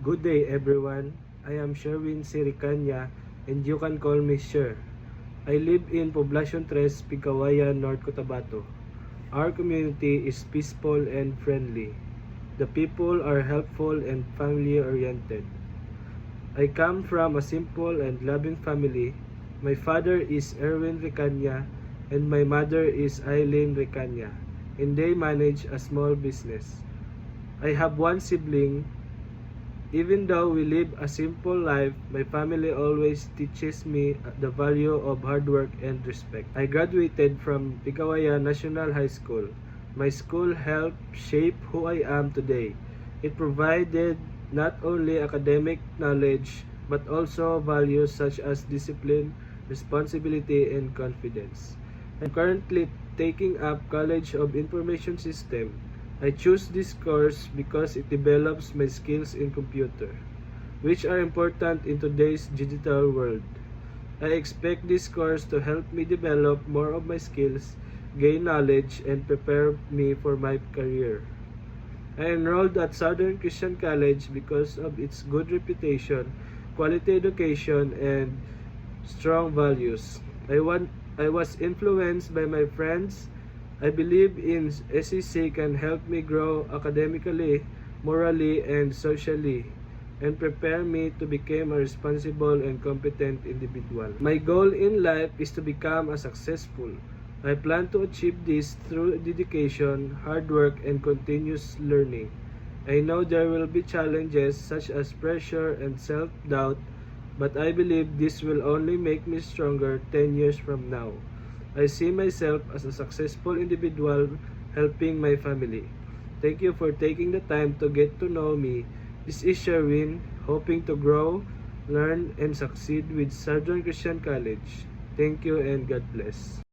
Good day everyone. I am Sherwin Siricanya and you can call me Sher. I live in Poblacion 3, Picawayan, North Cotabato. Our community is peaceful and friendly. The people are helpful and family-oriented. I come from a simple and loving family. My father is Erwin Ricanya and my mother is Eileen Ricanya, and they manage a small business. I have one sibling. Even though we live a simple life, my family always teaches me the value of hard work and respect. I graduated from Picawayan National High School. My school helped shape who I am today. It provided not only academic knowledge but also values such as discipline, responsibility, and confidence. I'm currently taking up College of Information System. I choose this course because it develops my skills in computer, which are important in today's digital world. I expect this course to help me develop more of my skills, gain knowledge, and prepare me for my career. I enrolled at Southern Christian College because of its good reputation, quality education, and strong values. I was influenced by my friends. I believe in SEC can help me grow academically, morally, and socially, and prepare me to become a responsible and competent individual. My goal in life is to become a successful. I plan to achieve this through dedication, hard work, and continuous learning. I know there will be challenges such as pressure and self-doubt, but I believe this will only make me stronger 10 years from now. I see myself as a successful individual helping my family. Thank you for taking the time to get to know me. This is Sherwin, hoping to grow, learn, and succeed with Southern Christian College. Thank you and God bless.